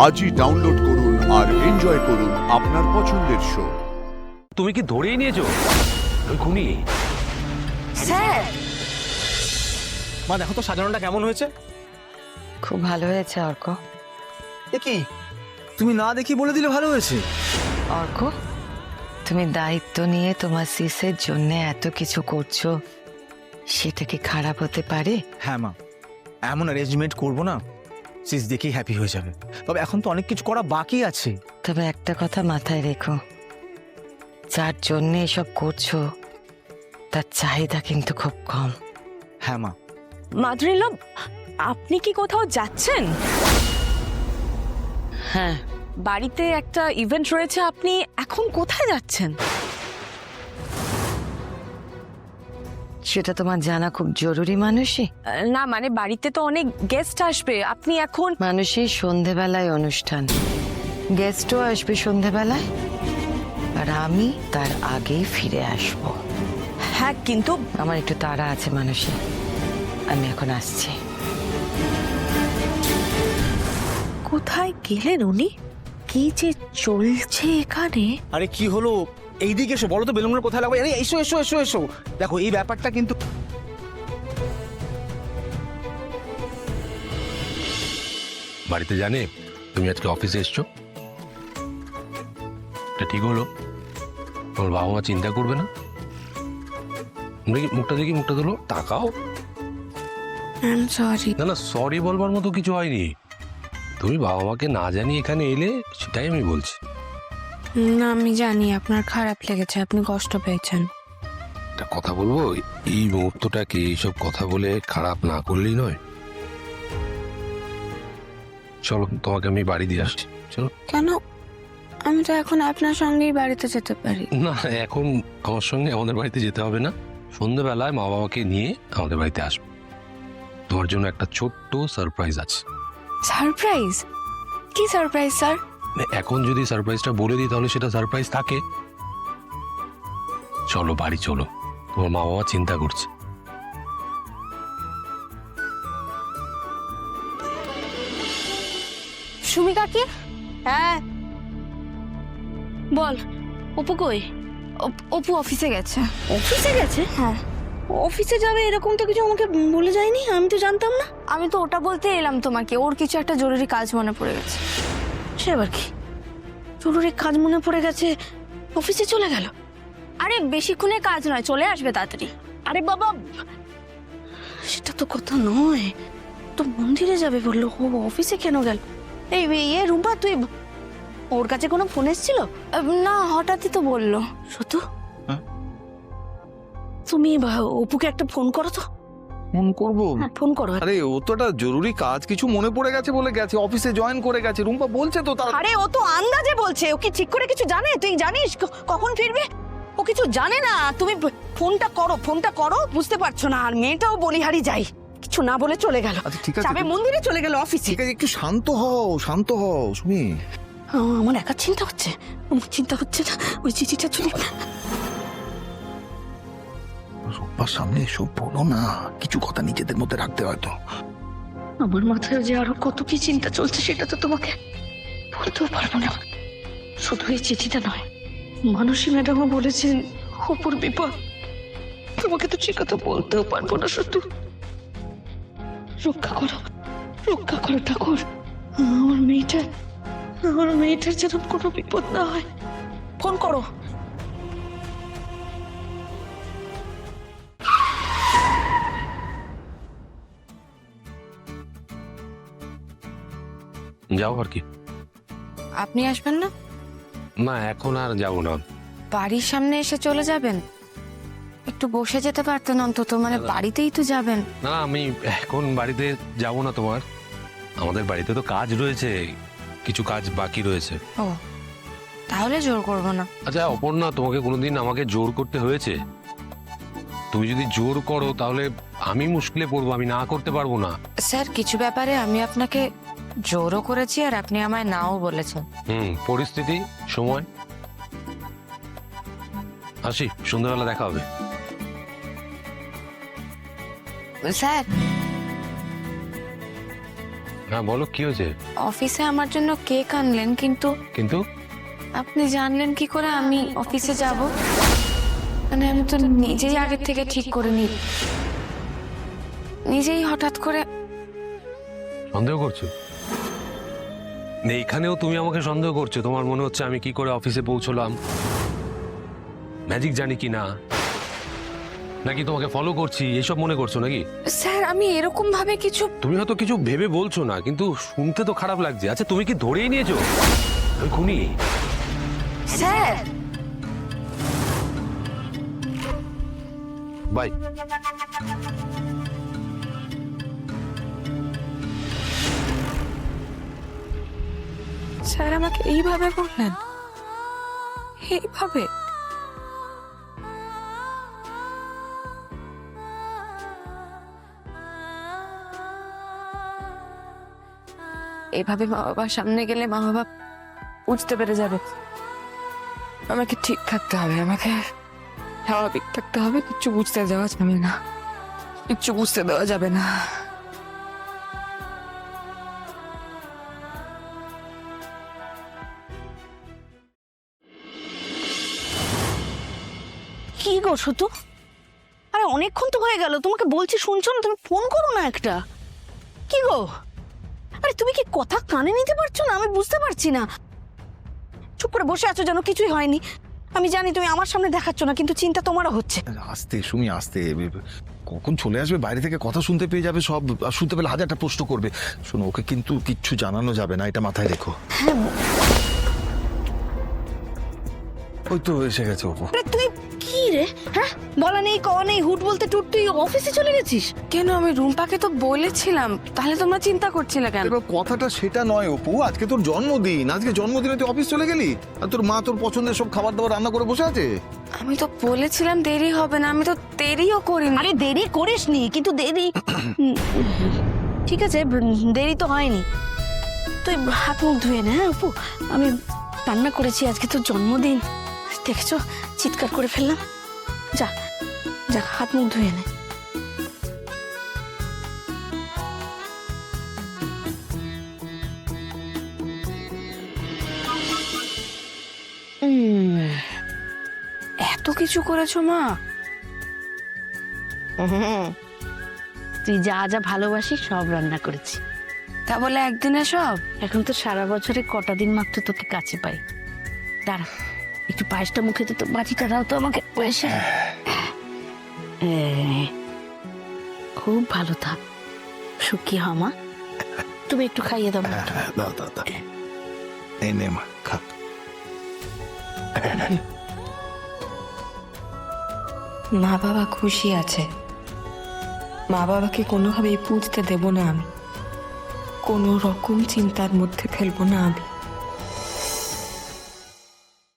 আজই ডাউনলোড করুন আর এনজয় করুন আপনার পছন্দের শো। তুমি কি ধরেই নিয়েছো ওই খুনি? স্যার, মা দেখো তো সাজানোটা কেমন হয়েছে। খুব ভালো হয়েছে অর্ক। এ কি তুমি না দেখি বলে দিলে ভালো হয়েছে? অর্ক, তুমি দায়িত্ব নিয়ে তোমার সিসের জন্য এত কিছু করছো, সেটা কি খারাপ হতে পারে? হ্যাঁ মা, এমন অ্যারেঞ্জমেন্ট করবো না সিস দেখেই হ্যাপি হয়ে যাবে। তবে এখন তো অনেক কিছু করা বাকি আছে। তবে একটা কথা মাথায় রেখো, যার জন্য এসব করছো তার চাহিদা কিন্তু খুব কম। হ্যাঁ মা। মাদ্রিলভ, আপনি কি কোথাও যাচ্ছেন? হ্যাঁ, বাড়িতে একটা ইভেন্ট রয়েছে, আপনি এখন কোথায় যাচ্ছেন? সেটা তোমার জানা খুব জরুরি। মানুষই না মানে বাড়িতে তো অনেক গেস্ট আসবে, আপনি এখন মানুষই সন্ধেবেলায় অনুষ্ঠান, গেস্টও আসবে সন্ধেবেলায়, আর আমি তার আগেই ফিরে আসব। হ্যাঁ কিন্তু আমার একটু তাড়া আছে মানুষই, আমি এখন আসছি। কোথায় গেলেন উনি? কি যে চলছে এখানে? আরে কি হলো, এইদিকে এসো, বলো তো বেলুনগুলো কোথায় লাগবে। আরে এসো এসো এসো এসো, দেখো এই ব্যাপারটা কিন্তু বাড়িতে জানে তুমি আজকে অফিসে এসছো? এটা ঠিক হলো? তোমার বাবা মা চিন্তা করবে না? দেখি মুখটা তোলো, তাকাও। সরি। না না, সরি বলবার মতো কিছু হয়নি। তুমি বাবা মাকে না জানিয়ে এখানে এলে, সেটাই আমি বলছি। না আমি জানি আপনার খারাপ লেগেছে, আপনি কষ্ট পেয়েছেন। একটা কথা বলবো, এই মুহূর্তটাকে এইসব কথা বলে খারাপ না করলেই নয়। চলো তোমাকে আমি বাড়ি দিয়ে আসছি, চলো। কেন? আমি তো এখন আপনার সঙ্গেই বাড়িতে যেতে পারি। না, এখন আমার সঙ্গে আমাদের বাড়িতে যেতে হবে না। সন্ধ্যেবেলায় মা বাবাকে নিয়ে আমাদের বাড়িতে আসবে। তোমার জন্য একটা ছোট্ট সারপ্রাইজ আছে। সারপ্রাইজ? কি সারপ্রাইজ স্যার? এখন যদি সারপ্রাইজটা বলে দিই তাহলে সেটা সারপ্রাইজ থাকে। চলো বাড়ি চলো, তোমার মা বাবা চিন্তা করছে। সুমিকা কি? হ্যাঁ বল, অপু কই? অপু অফিসে গেছে। অফিসে গেছে? হ্যাঁ। অফিসে যাবে এরকম তো কিছু আমাকে বলে যায়নি, আমি তো জানতাম না। আমি তো ওটা বলতে এলাম তোমাকে, ওর কিছু একটা জরুরি কাজ মনে পড়ে গেছে। সে আবার কি জরুরি কাজ মনে পড়ে গেছে, অফিসে চলে গেল? আরে বেশিক্ষণের কাজ নয়, চলে আসবে তাড়াতাড়ি। আরে বাবা, সেটা তো কথা নয়, তো মন্দিরে যাবে বললো, ও অফিসে কেন গেল? এই রুম্পা, তুই ওর কাছে কোনো ফোন এসেছিল? না, হঠাৎই তো বললো। সত্যি? তুমি অপুকে একটা ফোন করো তো। ফোন করবো? হ্যাঁ, ফোন করো। আরে ও তো একটা জরুরি কাজ কিছু মনে পড়ে গেছে বলে গেছে, অফিসে জয়েন করে গেছে। রুম্পা বলছে তো তার। আরে ও তো আন্দাজে বলছে, ও কি ঠিক করে কিছু জানে? তুই জানিস কখন ফিরবে? ও কিছু জানে না। তুমি ফোনটা করো, বুঝতে পারছো না? আর মেয়েটাও বলিহারি যাই, কিছু না বলে চলে গেল। আচ্ছা ঠিক আছে, যাবে মন্দিরে, চলে গেল অফিসে। ঠিক আছে, একটু শান্ত হও সুমি। আমার একা চিন্তা হচ্ছে, আমার চিন্তা হচ্ছে না। ওই চিঠিটা চলে রূপার সামনে এসব বলো না, কিছু কথা নিজেদের মধ্যে রাখতে হয়তো। আমার মাথায় যে আরো কত কি চিন্তা চলছে সেটা তো তোমাকে বলতেও পারবো না। শুধু এই চিঠিটা নয়, মানসী ম্যাডামও বলেছেন অপুর বিপদ। তোমাকে তো ঠিক কথা বলতেও পারবো না। শুধু রক্ষা করো ঠাকুর, আমার মেয়েটার যেন কোনো বিপদ না হয়। ফোন করো। যাও আর কি। আপনি আসবেন না? না, এখন আর যাবো না। বাড়ির সামনে এসে চলে যাবেন? একটু বসে যেতে পারতেন অন্তত, মানে বাড়িতেই তো যাবেন। না, আমি এখন বাড়িতে যাব না। তোমার আমাদের বাড়িতে তো কাজ রয়েছে, কিছু কাজ বাকি রয়েছে। ও, তাহলে জোর করব না। আচ্ছা অপর্ণা, তোমাকে কোনোদিন আমাকে জোর করতে হয়েছে? তুমি যদি জোর করো তাহলে আমি মুশকিলে পড়বো, আমি না করতে পারবো না। স্যার, কিছু ব্যাপারে আমি আপনাকে জোরও করেছি আর আপনি আমায় নাও বলেছেন। পরিস্থিতি, সময়। আসি, সন্ধ্যাবেলা দেখা হবে। স্যার, হ্যাঁ বলো, কি হয়েছে? অফিসে আমার জন্য কেক আনলেন, কিন্তু কিন্তু আপনি জানলেন কি করে আমি অফিসে যাব? মানে আমি তো নিজেই আগের থেকে ঠিক করে নি, নিজেই হঠাৎ করে। সন্দেহ করছো? এইখানেও তুমি আমাকে সন্দেহ করছো? তোমার মনে হচ্ছে আমি কি করে অফিসে পৌঁছলাম, ম্যাজিক জানি কি না, নাকি তোমাকে ফলো করছি, এইসব মনে করছো নাকি? স্যার আমি এরকম ভাবে কিছু। তুমি হয়তো কিছু ভেবে বলছো না, কিন্তু শুনতে তো খারাপ লাগছে। আচ্ছা তুমি কি ধরেই নিয়েছো আমি খুনি? Sir by. স্যার আমাকে এইভাবে বললেন, এইভাবে? এভাবে মা বাবার সামনে গেলে মা বাবা বুঝতে পেরে যাবে। আমাকে ঠিক থাকতে হবে, আমাকে স্বাভাবিক থাকতে হবে, কিচ্ছু বুঝতে দেওয়া যাবে না, কিচ্ছু বুঝতে দেওয়া যাবে না। কি গো শুধু, আরে অনেকক্ষণ তো হয়ে গেল, তোমাকে বলছি শুনছো না? তুমি ফোন করো না একটা। কি গো, আরে তুমি কি কথা কানে নিতে পারছো না? আমি বুঝতে পারছি না। চুপ করে বসে আছো যেন কিছুই হয়নি। আমি জানি তুমি আমার সামনে দেখাচ্ছ না, কিন্তু চিন্তা তোমারও হচ্ছে। আস্তে সুমি, আস্তে। কখন চলে আসবে বাইরে থেকে, কথা শুনতে পেয়ে যাবে সব, আর শুনতে পেলে হাজারটা প্রশ্ন করবে। শোনো, ওকে কিন্তু কিচ্ছু জানানো যাবে না, এটা মাথায় রেখো। ওই তো এসে গেছে অপু। আরে তুই কি রে, হ্যাঁ? বলা নেই কওয়া নেই, হুট বলতে টুট তুই অফিসে চলে গেছিস। কেন? আমি রুম্পাকে তো বলেছিলাম, তাহলে তোমরা চিন্তা করছিলে কেন? এবার কথাটা সেটা নয় অপু, আজকে তোর জন্মদিন, আজকে জন্মদিনে তুই অফিস চলে গেলি, আর তোর মা তোর পছন্দের সব খাবার দাবার রান্না করে বসে আছে। আমি তো বলেছিলাম দেরি হবে না, আমি তো দেরিও করিনি। আরে দেরি করিসনি, কিন্তু দেরি ঠিক আছে, দেরি তো হয়নি। তুই হাত মুখ ধুয়ে নে। হ্যাঁ অপু, আমি রান্না করেছি, আজকে তোর জন্মদিন, দেখেছো চিৎকার করে ফেললাম। যা যা হাত মুখ ধুয়ে নে। এত কিছু করেছো মা? তুই যা যা ভালোবাসিস সব রান্না করেছি। তা বলে একদিনে সব? এখন তো সারা বছরে কটা দিন মাত্র তোকে কাছে পাই। দাঁড়া একটু পায়েসটা মুখে তো, বাটিটা দাও তো আমাকে পায়েসে। খুব ভালো থাক, সুখী হ মা। তুমি একটু খাইয়ে দাও। দাও দাও দাও, এই নে মা, খা। মা বাবা খুশি আছে, মা বাবাকে কোনোভাবেই বুঝতে দেব না আমি, কোনো রকম চিন্তার মধ্যে ফেলবো না আমি।